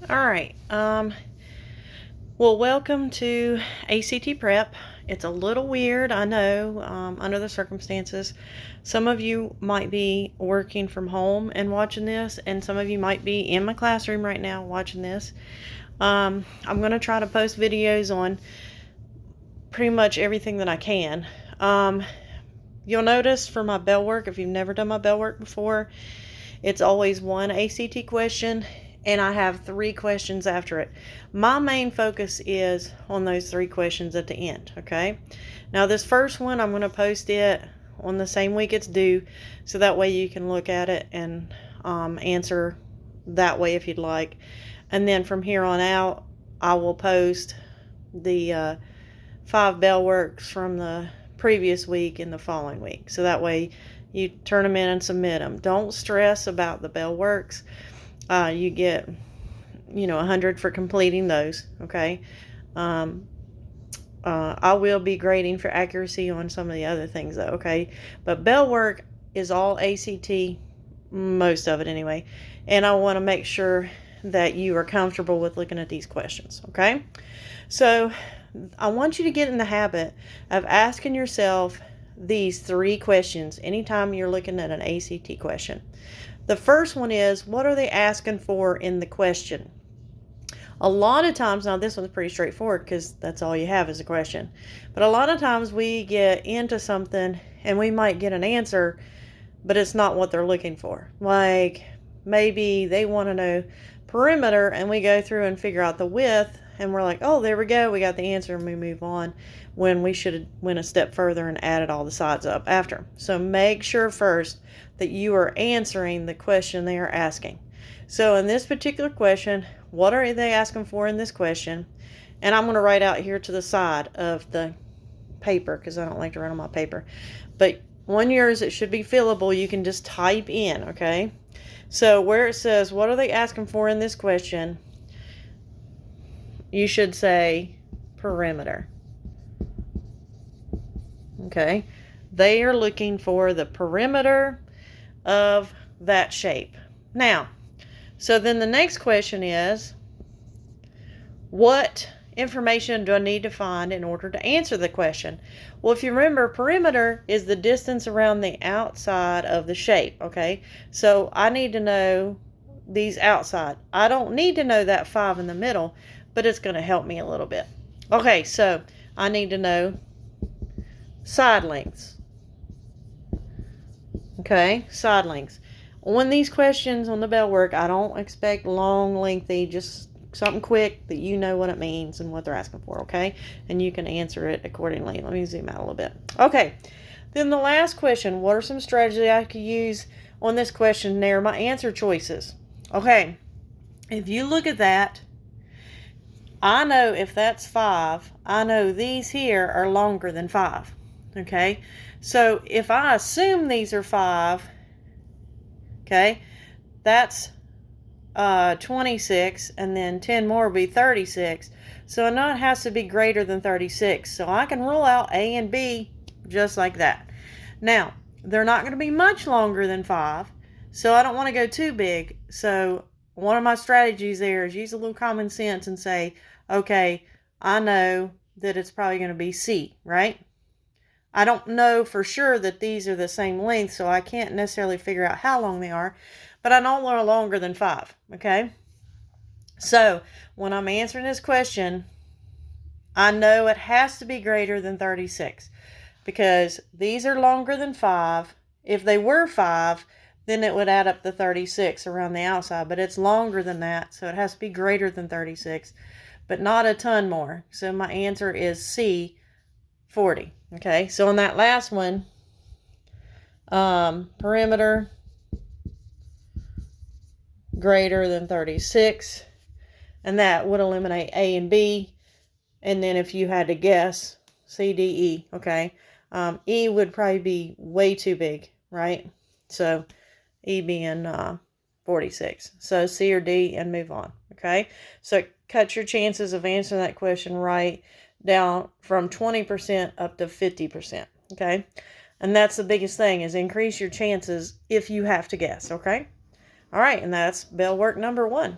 All right. Well, welcome to ACT Prep. It's a little weird, I know, under the circumstances. Some of you might be working from home and watching this, and some of you might be in my classroom right now watching this. I'm going to try to post videos on pretty much everything that I can. You'll notice for my Bellwork, if you've never done my Bellwork before, it's always one ACT question, and I have 3 questions after it. My main focus is on those 3 questions at the end, okay? Now, this first one, I'm going to post it on the same week it's due, so that way you can look at it and answer that way if you'd like. And then from here on out, I will post the 5 Bellworks from the previous week in the following week. So that way you turn them in and submit them. Don't stress about the Bellworks. You get, 100 for completing those, okay? I will be grading for accuracy on some of the other things, though, okay? But Bellwork is all ACT, most of it anyway, and I want to make sure that you are comfortable with looking at these questions, okay? So I want you to get in the habit of asking yourself these 3 questions anytime you're looking at an ACT question. The first one is, what are they asking for in the question? A lot of times, now this one's pretty straightforward because that's all you have is a question, but a lot of times we get into something and we might get an answer, but it's not what they're looking for. Like maybe they want to know perimeter and we go through and figure out the width and we're like, oh, there we go, we got the answer, and we move on when we should have went a step further and added all the sides up after. So make sure first that you are answering the question they are asking. So in this particular question, what are they asking for in this question? And I'm going to write out here to the side of the paper because I don't like to write on my paper. But on yours, it should be fillable. You can just type in, okay? So where it says, what are they asking for in this question? You should say perimeter. Okay? They are looking for the perimeter of that shape. Now, so then the next question is, what information do I need to find in order to answer the question? Well, if you remember, perimeter is the distance around the outside of the shape, okay? So I need to know these outside. I don't need to know that 5 in the middle, but it's going to help me a little bit. Okay, so I need to know side lengths. Okay, side lengths. On these questions on the Bellwork, I don't expect long, lengthy, just something quick that you know what it means and what they're asking for, okay? And you can answer it accordingly. Let me zoom out a little bit. Okay, then the last question, what are some strategies I could use on this question? There are my answer choices. Okay, if you look at that, I know if that's 5, I know these here are longer than 5, okay? So if I assume these are 5, okay, that's 26, and then 10 more will be 36. So a knot has to be greater than 36. So I can rule out A and B just like that. Now, they're not going to be much longer than 5, so I don't want to go too big. So one of my strategies there is use a little common sense and say, okay, I know that it's probably going to be C, right? I don't know for sure that these are the same length, so I can't necessarily figure out how long they are, but I know they're longer than 5, okay? So when I'm answering this question, I know it has to be greater than 36 because these are longer than 5. If they were 5, then it would add up to 36 around the outside, but it's longer than that, so it has to be greater than 36, but not a ton more. So my answer is C, 40. Okay, so on that last one, perimeter greater than 36, and that would eliminate A and B. And then if you had to guess, C, D, E, okay? E would probably be way too big, right? So E being 46. So C or D and move on, okay? So cut your chances of answering that question right down from 20% up to 50%, okay? And that's the biggest thing, is increase your chances if you have to guess, okay? All right, and that's Bellwork number 1.